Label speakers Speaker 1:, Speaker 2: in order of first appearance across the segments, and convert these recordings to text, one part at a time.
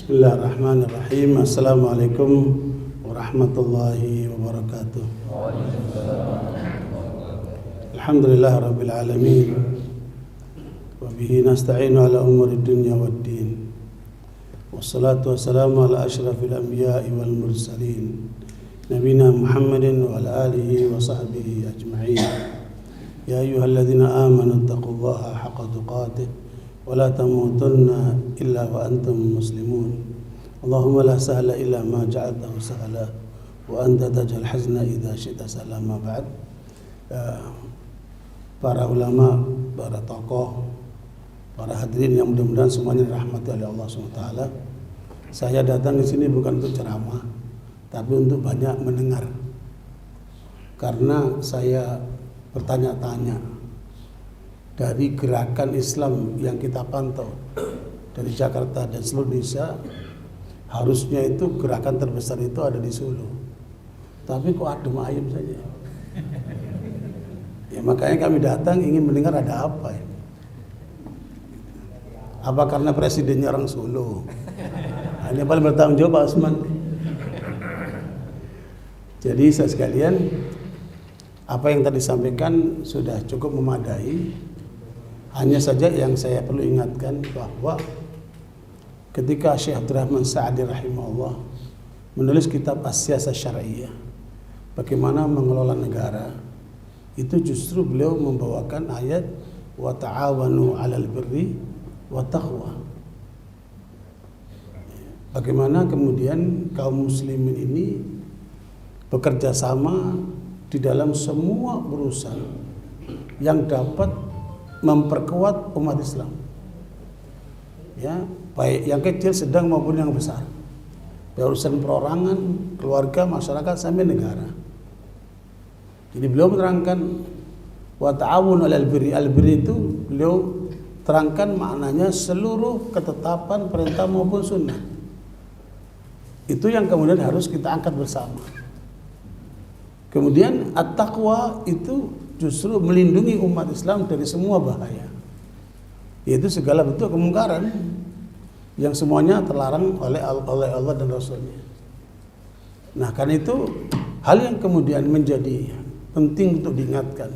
Speaker 1: Bismillahirrahmanirrahim. Assalamualaikum warahmatullahi wabarakatuh. Alhamdulillah rabbil alamin. Wa bihi nasta'inu ala umuri dunya waddin. Wassalatu wassalamu ala asyrafil anbiya'i wal mursalin. Nabina Muhammadin wa ala alihi wa sahbihi ajma'in. Ya ayyuhalladzina amanu taqullaha haqqa tuqatih wa la tamutunna illa wa antum muslimun. Allahumma la sahla illa ma ja'altahu sahla wa anta taj'al hazna idza syi'ta sahla. Ma ba'd. Para ulama, para tokoh, para hadirin yang mudah-mudahan semuanya dirahmati oleh Allah SWT. Saya datang ke sini bukan untuk ceramah, tapi untuk banyak mendengar. Karena saya bertanya-tanya dari gerakan Islam yang kita pantau dari Jakarta dan seluruh Indonesia, harusnya itu gerakan terbesar itu ada di Solo, tapi kok adem ayem saja. Ya makanya kami datang ingin mendengar ada apa ya. Apa karena presidennya orang Solo? Hanya paling bertanggung jawab Pak Usman. Jadi saya sekalian, apa yang tadi disampaikan sudah cukup memadai. Hanya saja yang saya perlu ingatkan bahwa ketika Syekh Abdurrahman Sa'di rahimahullah menulis kitab As-Siyasah Syar'iyyah, bagaimana mengelola negara, itu justru beliau membawakan ayat wa ta'awanu 'alal birri wa taqwa. Bagaimana kemudian kaum muslimin ini bekerja sama di dalam semua urusan yang dapat memperkuat umat Islam, ya, baik yang kecil, sedang maupun yang besar, urusan perorangan, keluarga, masyarakat sampai negara. Jadi beliau menerangkan wa ta'awun 'alal birri. Al-birri itu beliau terangkan maknanya seluruh ketetapan perintah maupun sunnah. Itu yang kemudian harus kita angkat bersama. Kemudian at-taqwa itu justru melindungi umat Islam dari semua bahaya, yaitu segala bentuk kemungkaran yang semuanya terlarang oleh Allah dan Rasulnya. Nah, karena itu hal yang kemudian menjadi penting untuk diingatkan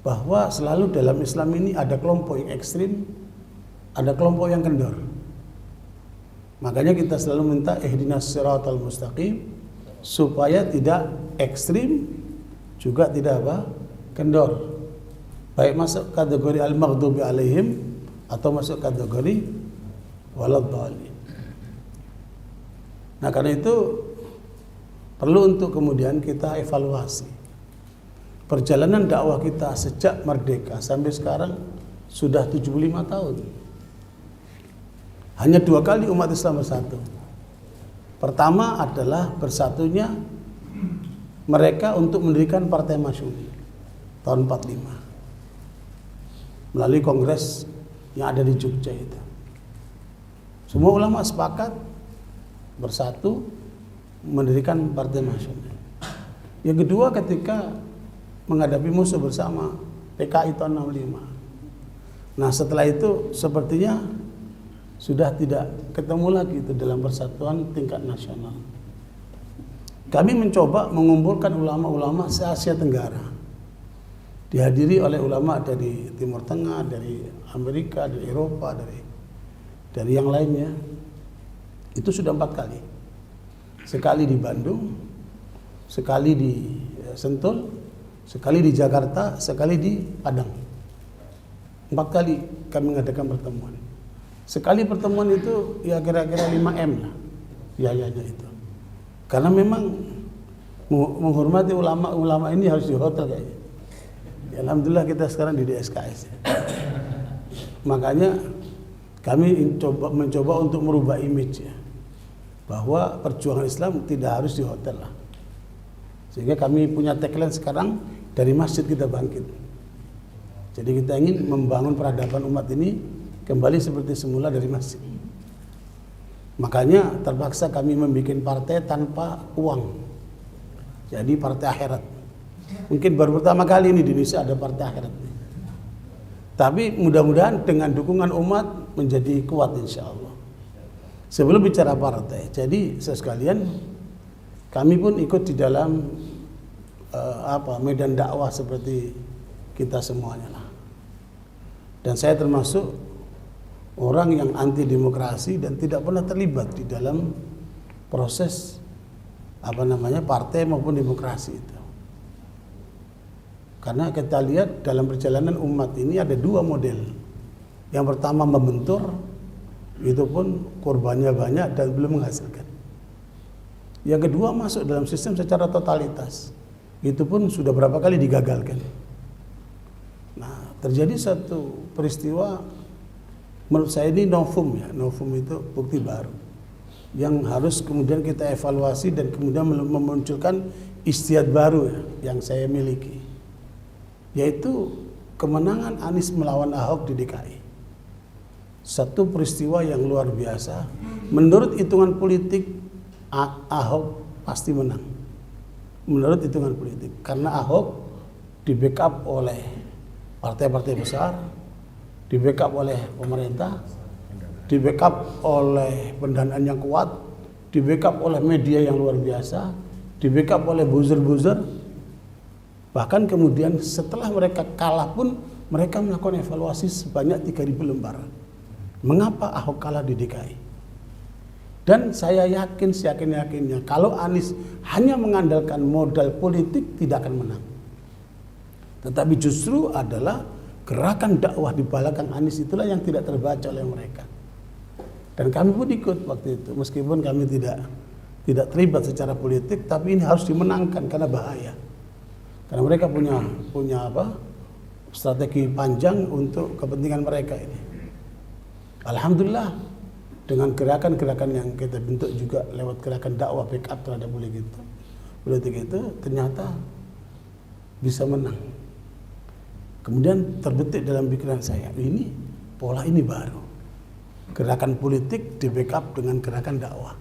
Speaker 1: bahwa selalu dalam Islam ini ada kelompok yang ekstrim, ada kelompok yang kendor. Makanya kita selalu minta ihdinas siratal mustaqim, supaya tidak ekstrim juga tidak kendor, baik masuk kategori al-maghdubi alaihim atau masuk kategori waladhdallin. Nah, karena itu perlu untuk kemudian kita evaluasi perjalanan dakwah kita sejak merdeka sampai sekarang sudah 75 tahun. Hanya 2 kali umat Islam bersatu. Pertama adalah bersatunya mereka untuk mendirikan Partai Masyumi tahun 45 melalui kongres yang ada di Jogja itu. Semua ulama sepakat bersatu mendirikan Partai Masyumi. Yang kedua, ketika menghadapi musuh bersama PKI tahun 65. Nah, setelah itu sepertinya sudah tidak ketemu lagi itu dalam persatuan tingkat nasional. Kami mencoba mengumpulkan ulama-ulama se-Asia Tenggara, dihadiri oleh ulama dari Timur Tengah, dari Amerika, dari Eropa, dari yang lainnya. Itu sudah 4 kali. Sekali di Bandung, sekali di Sentul, sekali di Jakarta, sekali di Padang. 4 kali kami mengadakan pertemuan. Sekali pertemuan itu ya kira-kira 5M lah biayanya itu. Karena memang menghormati ulama-ulama ini harus di hotel kayaknya. Ya, alhamdulillah kita sekarang di DSKS. Makanya kami mencoba untuk merubah image ya, bahwa perjuangan Islam tidak harus di hotel lah. Sehingga kami punya tagline sekarang, dari masjid kita bangkit. Jadi kita ingin membangun peradaban umat ini kembali seperti semula dari masjid. Makanya terpaksa kami membuat partai tanpa uang. Jadi partai akhirat. Mungkin baru pertama kali ini di Indonesia ada partai akhirat. Tapi mudah-mudahan dengan dukungan umat menjadi kuat insya Allah. Sebelum bicara partai, jadi sekalian kami pun ikut di dalam medan dakwah seperti kita semuanya lah. Dan saya termasuk orang yang anti demokrasi dan tidak pernah terlibat di dalam proses partai maupun demokrasi itu. Karena kita lihat dalam perjalanan umat ini ada dua model. Yang pertama membentur, itu pun korbannya banyak dan belum menghasilkan. Yang kedua masuk dalam sistem secara totalitas, itu pun sudah berapa kali digagalkan. Nah, terjadi satu peristiwa menurut saya ini novum ya, novum itu bukti baru yang harus kemudian kita evaluasi dan kemudian memunculkan istihad baru ya, yang saya miliki, yaitu kemenangan Anies melawan Ahok di DKI. Satu peristiwa yang luar biasa. Menurut hitungan politik, Ahok pasti menang. Menurut hitungan politik, karena Ahok di backup oleh partai-partai besar, di backup oleh pemerintah, di backup oleh pendanaan yang kuat, di backup oleh media yang luar biasa, di backup oleh buzzer-buzzer. Bahkan kemudian setelah mereka kalah pun mereka melakukan evaluasi sebanyak 3.000 lembar. Mengapa Ahok kalah di DKI? Dan saya yakin seyakin-yakinnya kalau Anies hanya mengandalkan modal politik tidak akan menang. Tetapi justru adalah gerakan dakwah di belakang Anies itulah yang tidak terbaca oleh mereka. Dan kami pun ikut waktu itu, meskipun kami tidak terlibat secara politik, tapi ini harus dimenangkan karena bahaya. Karena mereka punya strategi panjang untuk kepentingan mereka ini. Alhamdulillah dengan gerakan-gerakan yang kita bentuk juga lewat gerakan dakwah backup terhadap politik itu ternyata bisa menang. Kemudian terbetik dalam pikiran saya, ini pola ini baru. Gerakan politik di backup dengan gerakan dakwah.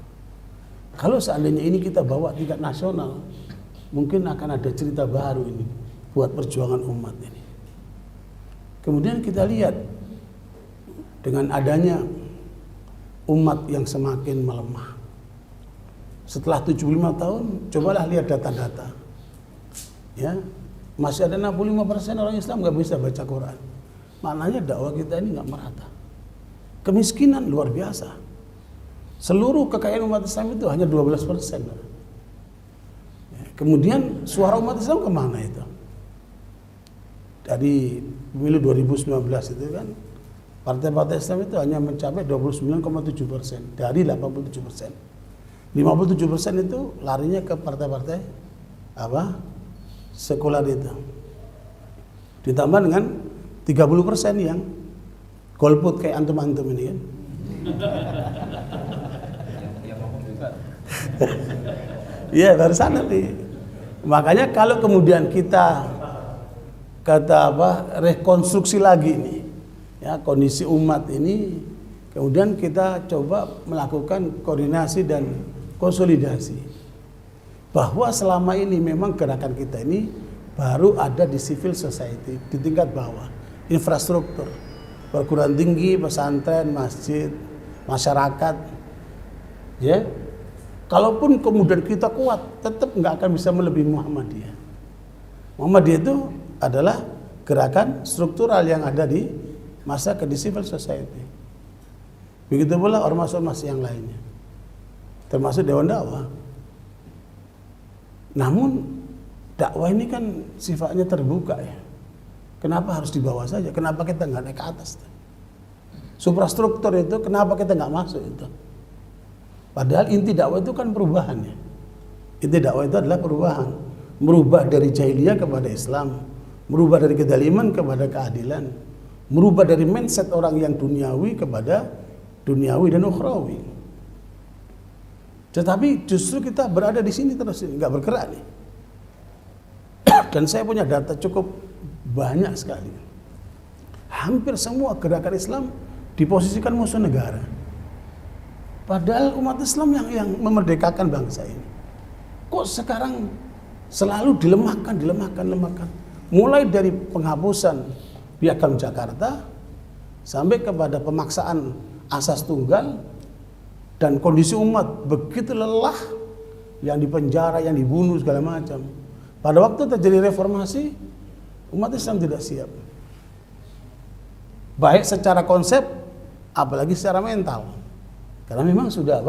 Speaker 1: Kalau seandainya ini kita bawa tingkat nasional, mungkin akan ada cerita baru ini buat perjuangan umat ini. Kemudian kita lihat dengan adanya umat yang semakin melemah. Setelah 75 tahun, cobalah lihat data-data. Ya, masih ada 65% orang Islam nggak bisa baca Quran. Maknanya dakwah kita ini nggak merata. Kemiskinan luar biasa. Seluruh kekayaan umat Islam itu hanya 12%. Ya, kemudian suara umat Islam kemana itu? Dari pemilu 2019 itu kan, partai-partai Islam itu hanya mencapai 29,7% dari 87%. 57% itu larinya ke partai-partai sekuler itu. Ditambah dengan 30% yang golput kayak antum-antum ini kan. Iya, dari sana nih. Makanya kalau kemudian kita rekonstruksi lagi nih, ya, kondisi umat ini, kemudian kita coba melakukan koordinasi dan konsolidasi bahwa selama ini memang gerakan kita ini baru ada di civil society, di tingkat bawah, infrastruktur, perguruan tinggi, pesantren, masjid, masyarakat, ya. Kalaupun kemudian kita kuat, tetap nggak akan bisa melebihi Muhammadiyah. Muhammadiyah itu adalah gerakan struktural yang ada di masyarakat, di civil society. Begitu pula ormas-ormas yang lainnya, termasuk Dewan Dakwah. Namun dakwah ini kan sifatnya terbuka ya. Kenapa harus di bawah saja? Kenapa kita nggak naik ke atas? Suprastruktur itu kenapa kita nggak masuk itu? Padahal inti dakwah itu kan perubahan ya. Inti dakwah itu adalah perubahan, merubah dari jahiliyah kepada Islam, merubah dari kedaliman kepada keadilan, merubah dari mindset orang yang duniawi kepada duniawi dan ukhrawi. Tetapi justru kita berada di sini terus, nggak bergerak nih. Dan saya punya data cukup banyak sekali. Hampir semua gerakan Islam diposisikan musuh negara. Padahal umat Islam yang memerdekakan bangsa ini. Kok sekarang selalu dilemahkan. Mulai dari penghapusan Piagam Jakarta sampai kepada pemaksaan asas tunggal, dan kondisi umat begitu lelah, yang dipenjara, yang dibunuh segala macam. Pada waktu terjadi reformasi, umat Islam tidak siap. Baik secara konsep, apalagi secara mental. Karena memang sudah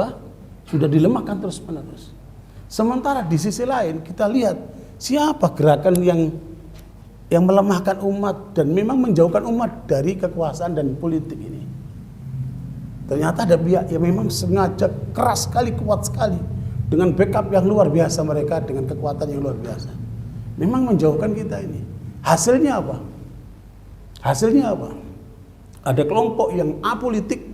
Speaker 1: sudah dilemahkan terus-menerus. Sementara di sisi lain kita lihat siapa gerakan yang melemahkan umat dan memang menjauhkan umat dari kekuasaan dan politik ini. Ternyata ada pihak yang memang sengaja keras sekali, kuat sekali, dengan backup yang luar biasa mereka, dengan kekuatan yang luar biasa. Memang menjauhkan kita ini. Hasilnya apa? Hasilnya apa? Ada kelompok yang apolitik,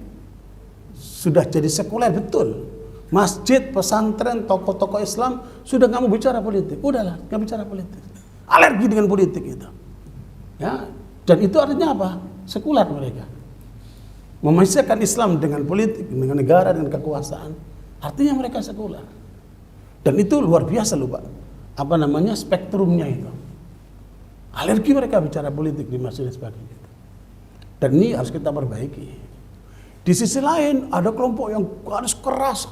Speaker 1: sudah jadi sekuler betul. Masjid, pesantren, tokoh-tokoh Islam sudah nggak mau bicara politik. Udahlah, nggak bicara politik. Alergi dengan politik itu. Ya, dan itu artinya apa? Sekuler mereka. Memisahkan Islam dengan politik, dengan negara, dengan kekuasaan. Artinya mereka sekuler. Dan itu luar biasa loh Pak. Apa namanya, spektrumnya itu. Alergi mereka bicara politik di masjid dan sebagainya. Dan ini harus kita perbaiki. Di sisi lain ada kelompok yang harus keras.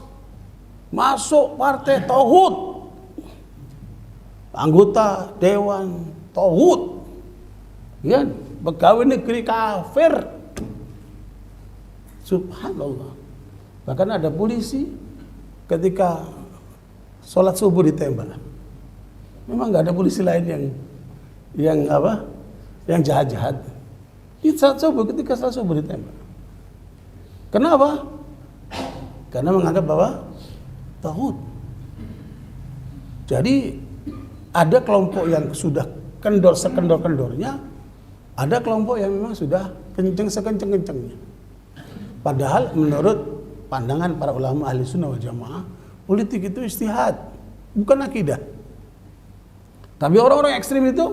Speaker 1: Masuk partai tauhid. Anggota dewan tauhid. Ya, pegawai negeri kafir. Subhanallah. Bahkan ada polisi ketika sholat subuh ditembak. Memang nggak ada polisi lain yang jahat-jahat. Di sholat subuh, ketika sholat subuh ditembak. Kenapa? Karena menganggap bahwa tauhid. Jadi ada kelompok yang sudah kendor sekendor-kendornya, ada kelompok yang memang sudah kenceng sekenceng-kencengnya. Padahal menurut pandangan para ulama ahli sunnah wal jamaah, politik itu ijtihad, bukan akidah. Tapi orang-orang ekstrim itu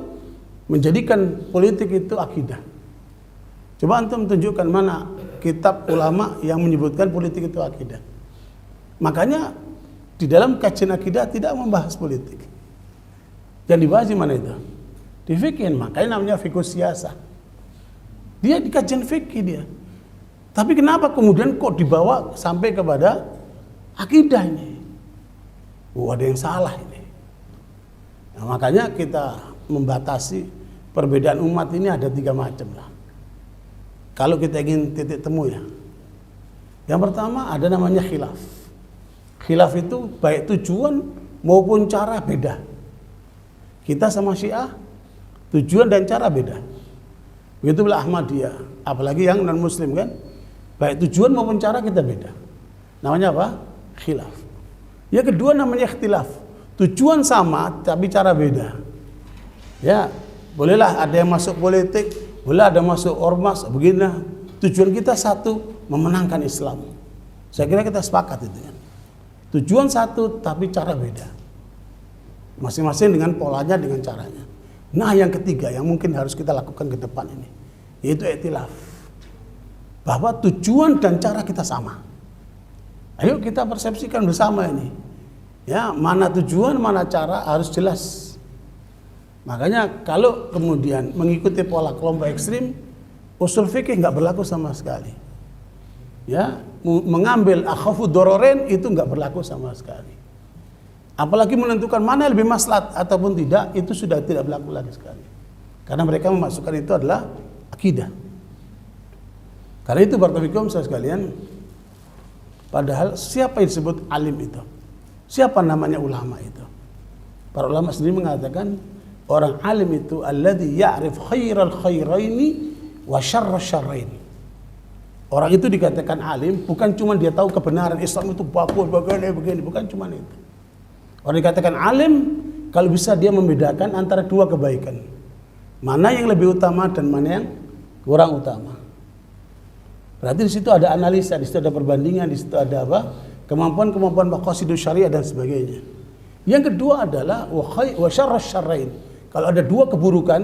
Speaker 1: menjadikan politik itu akidah. Coba antum tunjukkan mana kitab ulama yang menyebutkan politik itu akidah. Makanya di dalam kajian akidah tidak membahas politik. Yang dibahas di mana itu? Di fikih, makanya namanya fikih siyasah. Dia di kajian fikih dia. Tapi kenapa kemudian kok dibawa sampai kepada akidah ini? Ada yang salah ini. Nah, makanya kita membatasi perbedaan umat ini ada 3 macam lah. Kalau kita ingin titik temu ya. Yang pertama ada namanya khilaf. Khilaf itu baik tujuan maupun cara beda. Kita sama Syiah tujuan dan cara beda. Begitu pula Ahmadiyah, apalagi yang non muslim kan. Baik tujuan maupun cara kita beda. Namanya apa? Khilaf. Yang kedua namanya ikhtilaf. Tujuan sama tapi cara beda. Ya, bolehlah ada yang masuk politik, boleh ada masuk ormas, begini. Tujuan kita satu, memenangkan Islam. Saya kira kita sepakat itu kan. Tujuan satu tapi cara beda. Masing-masing dengan polanya, dengan caranya. Nah, yang ketiga yang mungkin harus kita lakukan ke depan ini, yaitu iktilaf. Bahwa tujuan dan cara kita sama. Ayo kita persepsikan bersama ini. Ya, mana tujuan, mana cara harus jelas. Makanya kalau kemudian mengikuti pola kelompok ekstrim, usul fikih nggak berlaku sama sekali. Ya, mengambil akhafu dororen itu nggak berlaku sama sekali. Apalagi menentukan mana yang lebih maslahat ataupun tidak, itu sudah tidak berlaku lagi sekali. Karena mereka memasukkan itu adalah akidah. Karena itu barakallahu saya sekalian, padahal siapa yang disebut alim itu? Siapa namanya ulama itu? Para ulama sendiri mengatakan orang alim itu alladzi ya'rif khairal khairaini wa syarra syarraini. Orang itu dikatakan alim bukan cuma dia tahu kebenaran Islam itu bagus begini, bukan cuma itu. Orang dikatakan alim kalau bisa dia membedakan antara 2 kebaikan. Mana yang lebih utama dan mana yang kurang utama. Berarti di situ ada analisa, di situ ada perbandingan, di situ ada apa? Kemampuan-kemampuan maqasidus syariah dan sebagainya. Yang kedua adalah wa syarras syarrain. Kalau ada 2 keburukan,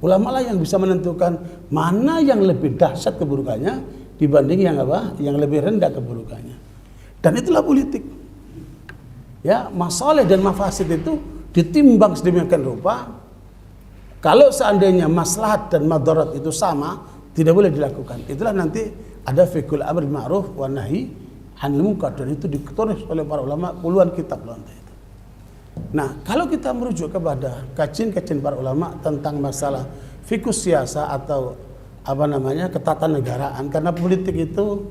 Speaker 1: ulama lah yang bisa menentukan mana yang lebih dahsyat keburukannya dibanding yang apa? Yang lebih rendah keburukannya. Dan itulah politik. Ya, masalah dan mafasid itu ditimbang sedemikian rupa. Kalau seandainya maslahat dan madarat itu sama, tidak boleh dilakukan. Itulah nanti ada fiqhul amr bil ma'ruf wa nahi anil munkar, dan itu ditulis oleh para ulama puluhan kitab loh itu. Nah, kalau kita merujuk kepada kajian-kajian para ulama tentang masalah fiqh siasa atau ketatanegaraan, karena politik itu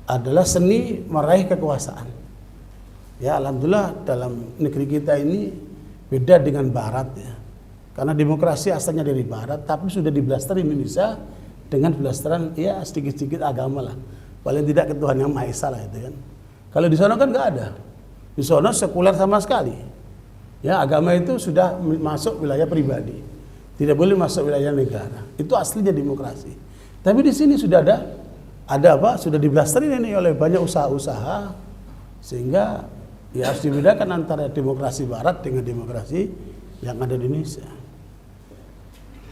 Speaker 1: adalah seni meraih kekuasaan. Ya, alhamdulillah dalam negeri kita ini beda dengan barat ya. Karena demokrasi asalnya dari barat, tapi sudah diblaster Indonesia dengan blasteran ya sedikit-sedikit agama lah. Paling tidak ke Tuhan Yang Maha Esa lah itu kan. Kalau di sana kan nggak ada. Di sana sekuler sama sekali. Ya, agama itu sudah masuk wilayah pribadi. Tidak boleh masuk wilayah negara. Itu aslinya demokrasi. Tapi di sini sudah ada sudah diblasterin ini oleh banyak usaha-usaha, sehingga ya harus dibedakan antara demokrasi barat dengan demokrasi yang ada di Indonesia.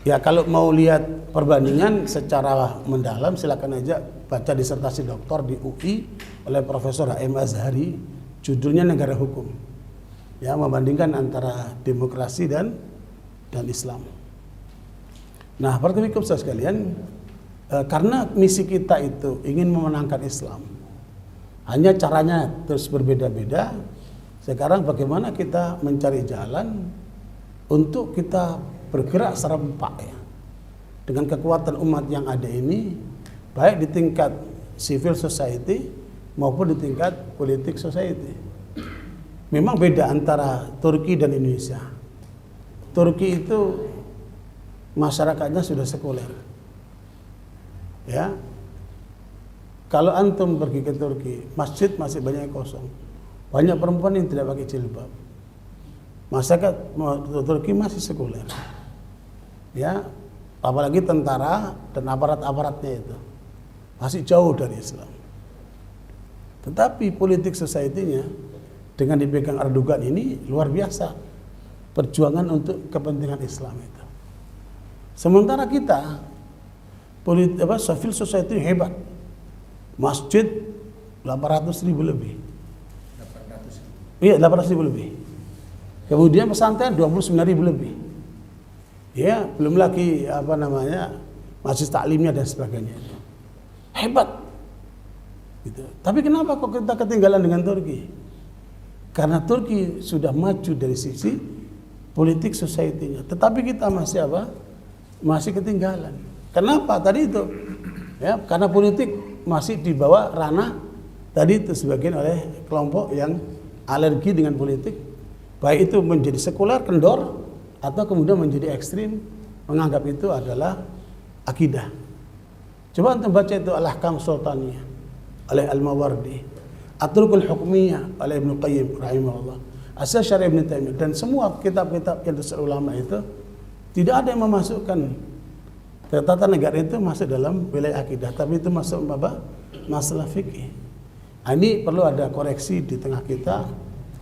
Speaker 1: Ya, kalau mau lihat perbandingan secara mendalam, silakan aja baca disertasi doktor di UI oleh Profesor H.M. Azhari, judulnya Negara Hukum. Ya, membandingkan antara demokrasi dan Islam. Nah, para teman-teman sekalian, karena misi kita itu ingin memenangkan Islam, hanya caranya terus berbeda-beda. Sekarang bagaimana kita mencari jalan untuk kita bergerak serempak ya, dengan kekuatan umat yang ada ini, baik di tingkat civil society maupun di tingkat politik society. Memang beda antara Turki dan Indonesia. Turki itu masyarakatnya sudah sekuler. Ya. Kalau antum pergi ke Turki, masjid masih banyak yang kosong. Banyak perempuan yang tidak pakai jilbab. Masyarakat Turki masih sekuler. Ya, apalagi tentara dan aparat-aparatnya itu masih jauh dari Islam. Tetapi politik society-nya dengan dipegang Erdogan ini luar biasa, perjuangan untuk kepentingan Islam itu. Sementara kita civil society hebat, masjid 800.000 lebih. 800.000. Iya, 800.000 lebih. Kemudian pesantren 29.000 lebih. Ya, belum lagi masjid taklimnya dan sebagainya. Hebat. Gitu. Tapi kenapa kok kita ketinggalan dengan Turki? Karena Turki sudah maju dari sisi politik society-nya. Tetapi kita masih masih ketinggalan. Kenapa? Tadi itu. Ya, karena politik masih dibawa ranah tadi itu sebagian oleh kelompok yang alergi dengan politik, baik itu menjadi sekuler, kendor, atau kemudian menjadi ekstrim, menganggap itu adalah akidah. Coba anda baca itu Al-Ahkam Sultaniyah oleh Al-Mawardi, At-Turukul Hukmiyah oleh Ibnu Qayyim rahimahullah, Asy-Syarih Ibnu Taimiyah, dan semua kitab-kitab yang disebut ulama itu tidak ada yang memasukkan ketatanegaraan itu masuk dalam wilayah akidah, tapi itu masuk masalah fikih. Ini perlu ada koreksi di tengah kita,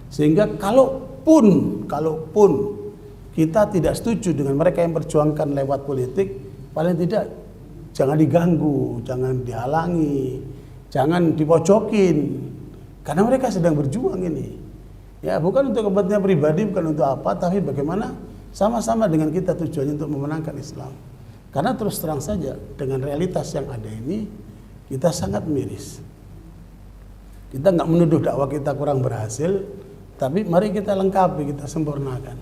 Speaker 1: sehingga kalaupun kita tidak setuju dengan mereka yang perjuangkan lewat politik, paling tidak jangan diganggu, jangan dihalangi, jangan dipojokin, karena mereka sedang berjuang ini. Ya, bukan untuk kepentingan pribadi, bukan untuk apa, tapi bagaimana sama-sama dengan kita tujuannya untuk memenangkan Islam. Karena terus terang saja dengan realitas yang ada ini, kita sangat miris. Kita nggak menuduh dakwah kita kurang berhasil, tapi mari kita lengkapi, kita sempurnakan.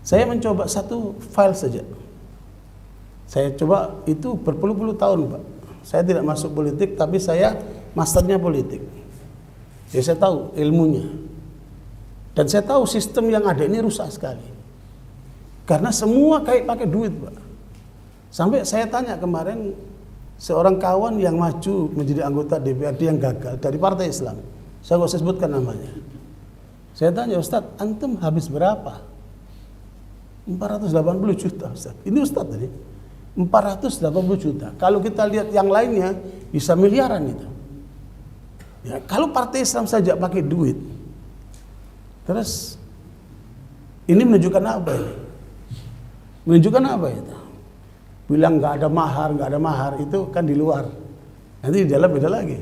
Speaker 1: Saya mencoba satu file saja. Saya coba itu berpuluh-puluh tahun, Pak. Saya tidak masuk politik, tapi saya masternya politik. Ya, saya tahu ilmunya. Dan saya tahu sistem yang ada ini rusak sekali. Karena semua kayak pakai duit, Pak. Sampai saya tanya kemarin seorang kawan yang maju menjadi anggota DPRD yang gagal dari Partai Islam. Saya nggak usah sebutkan namanya. Saya tanya, Ustadz, antum habis berapa? 480 juta, Ustadz. Ini Ustadz tadi. 480 juta. Kalau kita lihat yang lainnya bisa miliaran itu. Ya, kalau Partai Islam saja pakai duit. Terus ini menunjukkan apa ini? Menunjukkan apa itu? Bilang nggak ada mahar itu kan di luar. Nanti di dalam beda lagi.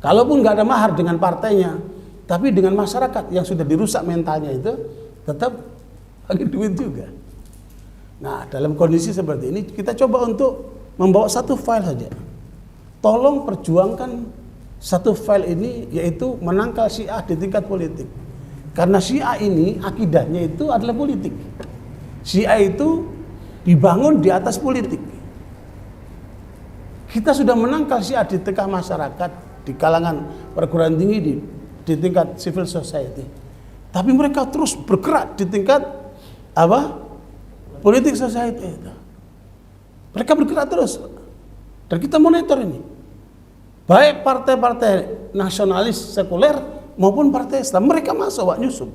Speaker 1: Kalaupun nggak ada mahar dengan partainya, tapi dengan masyarakat yang sudah dirusak mentalnya itu tetap pakai duit juga. Nah, dalam kondisi seperti ini kita coba untuk membawa satu file saja. Tolong perjuangkan satu file ini, yaitu menangkal Syiah di tingkat politik. Karena Syiah ini akidahnya itu adalah politik. Syiah itu dibangun di atas politik. Kita sudah menangkal Syiah di tengah masyarakat, di kalangan perguruan tinggi, di tingkat civil society. Tapi mereka terus bergerak di tingkat apa? Politik society itu. Mereka bergerak terus. Dan kita monitor ini. Baik partai-partai nasionalis sekuler maupun partai Islam, mereka masuk Pak nyusup.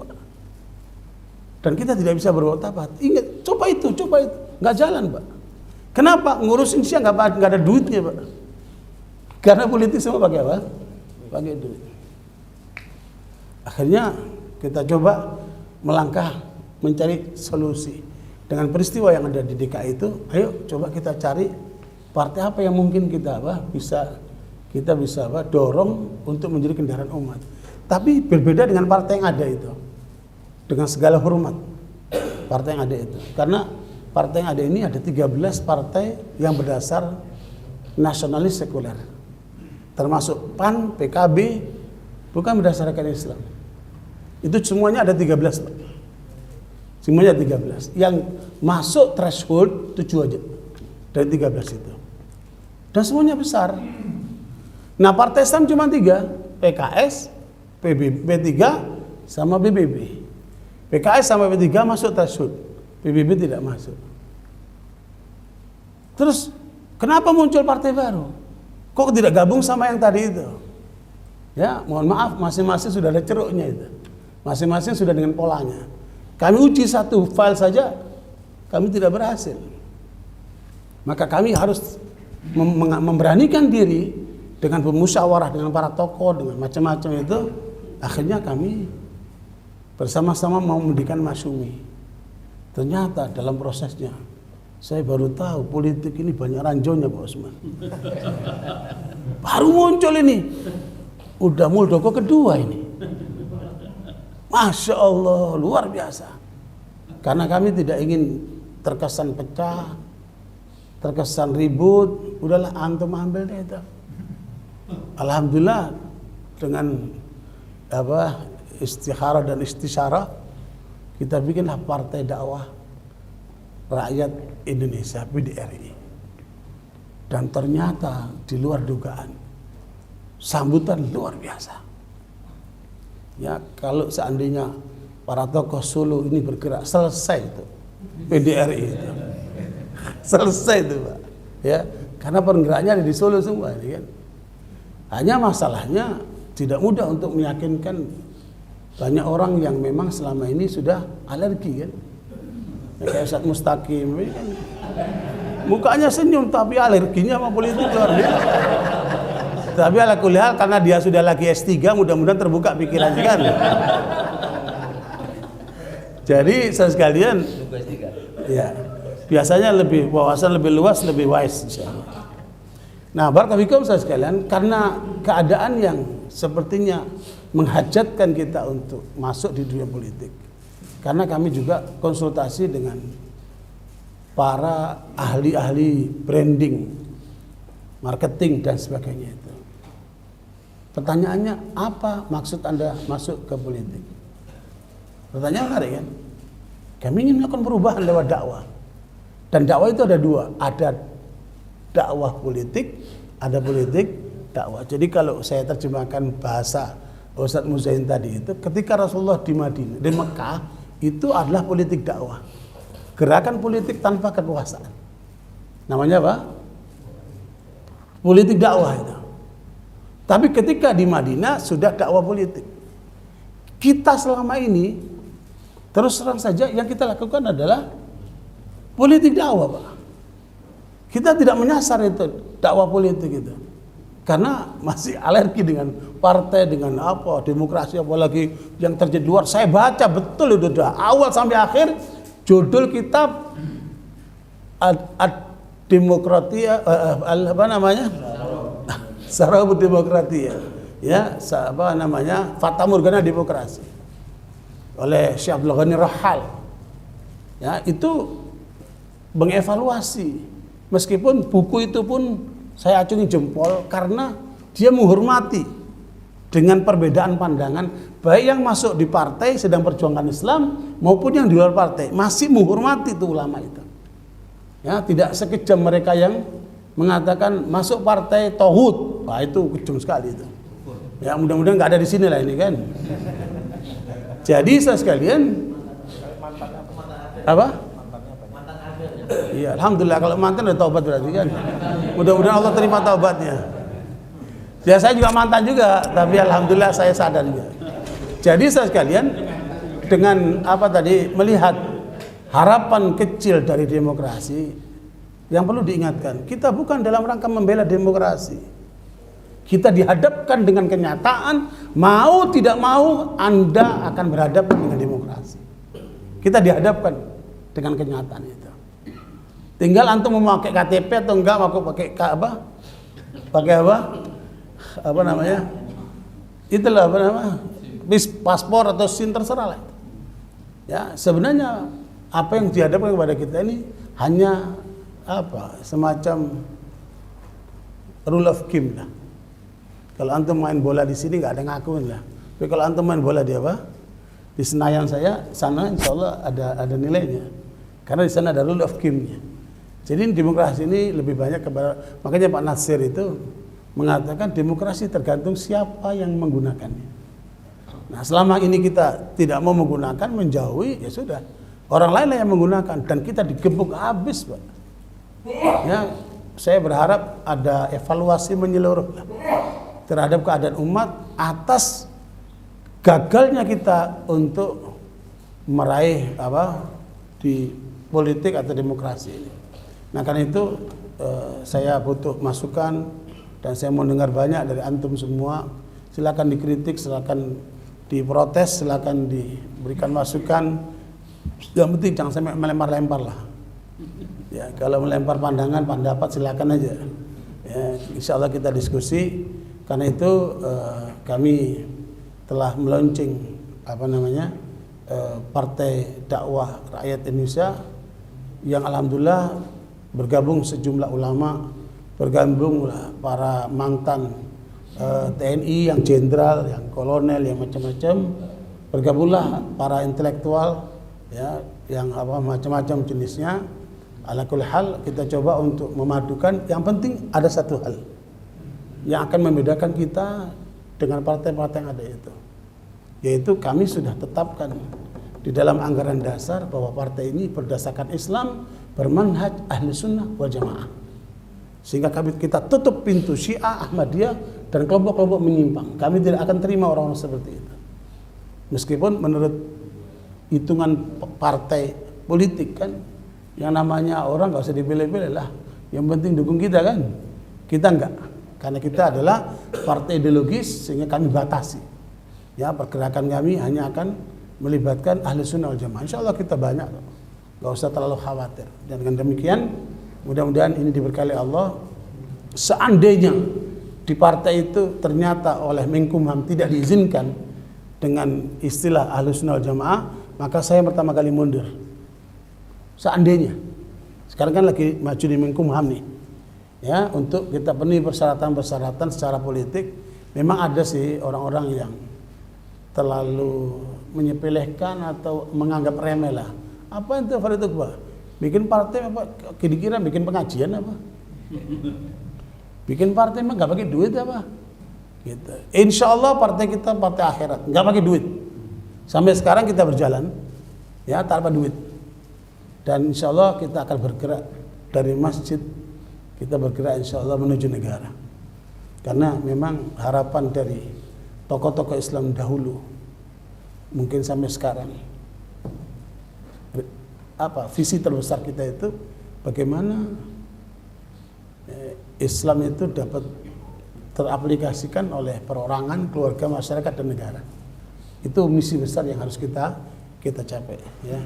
Speaker 1: Dan kita tidak bisa berbuat apa. Ingat, coba itu, nggak jalan Pak. Kenapa? Ngurusin Syiah nggak ada duitnya Pak. Karena politik semua pakai apa? Pakai duit. Akhirnya kita coba melangkah mencari solusi. Dengan peristiwa yang ada di DKI itu, ayo coba kita cari partai apa yang mungkin kita bisa dorong untuk menjadi kendaraan umat. Tapi berbeda dengan partai yang ada itu. Dengan segala hormat partai yang ada itu. Karena partai yang ada ini ada 13 partai yang berdasar nasionalis sekuler. Termasuk PAN, PKB, bukan berdasarkan Islam. Itu semuanya ada 13 Pak. Semuanya 13. Yang masuk threshold 7 aja dari 13 itu. Dan semuanya besar. Nah partai Islam cuma 3, PKS, P3 sama PBB. PKS sama P3 masuk threshold, PBB tidak masuk. Terus kenapa muncul partai baru? Kok tidak gabung sama yang tadi itu? Ya mohon maaf, masing-masing sudah ada ceruknya itu. Masing-masing sudah dengan polanya. Kami uji satu file saja, kami tidak berhasil. Maka kami harus memberanikan diri dengan bermusyawarah dengan para tokoh, dengan macam-macam itu. Akhirnya kami bersama-sama mau mendirikan Masyumi. Ternyata dalam prosesnya saya baru tahu politik ini banyak ranjaunya Pak Osman. Baru muncul ini. Udah Muldoko kedua ini. Masya Allah, luar biasa. Karena kami tidak ingin terkesan pecah, terkesan ribut. Udahlah antum ambil deh itu. Alhamdulillah dengan istikharah dan istisyarah kita bikinlah Partai Dakwah Rakyat Indonesia PDRI. Dan ternyata di luar dugaan sambutan luar biasa. Ya kalau seandainya para tokoh Solo ini bergerak, selesai itu PDRI itu. Selesai itu Pak. Ya, karena penggeraknya ada di Solo semua ini kan. Hanya masalahnya tidak mudah untuk meyakinkan banyak orang yang memang selama ini sudah alergi kan. Ya, kayak Ustaz Mustaqim ini kan. Mukanya senyum tapi alerginya sama politik luar biasa. Tapi ala kulli hal karena dia sudah lagi S3, mudah-mudahan terbuka pikirannya kan. Jadi saya sekalian, ya biasanya lebih wawasan lebih luas, lebih wise insyaallah. Nah, barakallahu saya sekalian, karena keadaan yang sepertinya menghajatkan kita untuk masuk di dunia politik. Karena kami juga konsultasi dengan para ahli-ahli branding, marketing dan sebagainya itu. Pertanyaannya, apa maksud Anda masuk ke politik? Pertanyaan menarik kan? Kami ingin melakukan perubahan lewat dakwah. Dan dakwah itu ada dua, ada dakwah politik, ada politik dakwah. Jadi kalau saya terjemahkan bahasa Ustaz Muzain tadi itu, ketika Rasulullah di Madinah, di Mekah, itu adalah politik dakwah. Gerakan politik tanpa kekuasaan. Namanya apa? Politik dakwah itu. Tapi ketika di Madinah sudah dakwah politik. Kita selama ini terus terang saja yang kita lakukan adalah politik dakwah, Pak. Kita tidak menyasar itu dakwah politik itu. Karena masih alergi dengan partai, dengan apa, demokrasi apalagi yang terjadi di luar. Saya baca betul itu dah awal sampai akhir judul kitab Demokratia apa namanya? Sarabut Demokratia. Ya, apa namanya? Fata Morgana Demokrasi. Oleh Syekh Abdul Ghani Rahal. Ya, itu mengevaluasi. Meskipun buku itu pun saya acungi jempol karena dia menghormati dengan perbedaan pandangan, baik yang masuk di partai sedang perjuangkan Islam maupun yang di luar partai masih menghormati itu ulama itu. Ya, tidak sekejam mereka yang mengatakan masuk partai tauhid. Wah, itu kejam sekali itu. Ya, mudah-mudahan nggak ada di sini lah ini kan. Jadi saya sekalian apa? Iya, alhamdulillah kalau mantan udah taubat berarti kan. Mudah-mudahan Allah terima taubatnya. Ya saya juga mantan juga, tapi alhamdulillah saya sadar juga. Jadi saya sekalian dengan apa tadi melihat harapan kecil dari demokrasi yang perlu diingatkan, kita bukan dalam rangka membela demokrasi. Kita dihadapkan dengan kenyataan, mau tidak mau Anda akan berhadapan dengan demokrasi. Kita dihadapkan dengan kenyataan itu. Tinggal antum mau pakai KTP atau enggak, mau pakai apa? Pakai apa? Apa namanya? Itulah apa namanya? Paspor atau SIM terserah lah. Ya, sebenarnya apa yang dihadapkan kepada kita ini hanya apa? Semacam rule of game lah. Kalau antum main bola di sini nggak ada ngakuin lah. Tapi kalau antum main bola di apa? Di Senayan saya, sana insya Allah ada nilainya. Karena di sana ada rule of game-nya. Jadi demokrasi ini lebih banyak kepada, makanya Pak Nasir itu mengatakan demokrasi tergantung siapa yang menggunakannya. Nah, selama ini kita tidak mau menggunakan, menjauhi, ya sudah. Orang lain yang menggunakan dan kita digebuk habis, Pak. Ya, saya berharap ada evaluasi menyeluruh terhadap keadaan umat atas gagalnya kita untuk meraih apa di politik atau demokrasi ini. Nah, karena itu saya butuh masukan dan saya mau dengar banyak dari antum semua. Silakan dikritik, silakan diprotes, silakan diberikan masukan. Yang penting jangan sampai melempar-lempar lah. Ya, kalau melempar pandangan, pendapat silakan aja. Ya, insya Allah kita diskusi. Karena itu kami telah meluncing apa namanya Partai Dakwah Rakyat Indonesia yang alhamdulillah bergabung sejumlah ulama, bergabunglah para mantan TNI yang jenderal, yang kolonel, yang macam-macam, bergabunglah para intelektual ya yang apa macam-macam jenisnya. Ala kulli hal kita coba untuk memadukan, yang penting ada satu hal yang akan membedakan kita dengan partai-partai yang ada itu, yaitu kami sudah tetapkan di dalam anggaran dasar bahwa partai ini berdasarkan Islam, bermanhaj ahli sunnah wal jamaah, sehingga kita tutup pintu Syiah, Ahmadiyah dan kelompok-kelompok menyimpang. Kami tidak akan terima orang-orang seperti itu, meskipun menurut hitungan partai politik kan yang namanya orang nggak usah dipilih-pilih lah, yang penting dukung kita kan. Kita enggak, karena kita adalah partai ideologis sehingga kami batasi. Ya, pergerakan kami hanya akan melibatkan ahli sunnah wal jamaah. Insya Allah kita banyak, nggak usah terlalu khawatir. Dan dengan demikian, mudah-mudahan ini diberkahi Allah. Seandainya di partai itu ternyata oleh Menkumham tidak diizinkan dengan istilah ahli sunnah wal jamaah, maka saya pertama kali mundur. Seandainya, sekarang kan lagi maju di Menkumham nih. Ya, untuk kita penuhi persyaratan-persyaratan secara politik. Memang ada sih orang-orang yang terlalu menyepelekan atau menganggap remeh lah. Apa itu Farid Iqbal? Bikin partai apa? Kira-kira bikin pengajian apa? Bikin partai emang nggak pakai duit apa? Gitu. Insya Allah partai kita partai akhirat, nggak pakai duit. Sampai sekarang kita berjalan, ya tanpa duit. Dan insya Allah kita akan bergerak dari masjid, kita bergerak insya Allah menuju negara. Karena memang harapan dari tokoh-tokoh Islam dahulu, mungkin sampai sekarang, apa visi terbesar kita itu bagaimana Islam itu dapat teraplikasikan oleh perorangan, keluarga, masyarakat dan negara. Itu misi besar yang harus kita capai. Ya,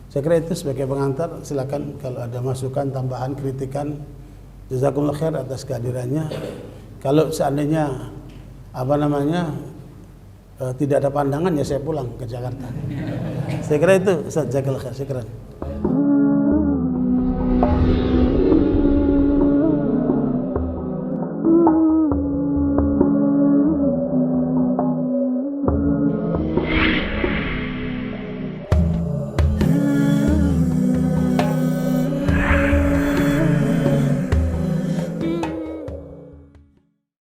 Speaker 1: saya kira itu sebagai pengantar. Silakan kalau ada masukan, tambahan, kritikan. Jazakumullah khair atas kehadirannya. Kalau seandainya tidak ada pandangan, ya saya pulang ke Jakarta. Saya kira itu. Jazakallah khair. Syukran.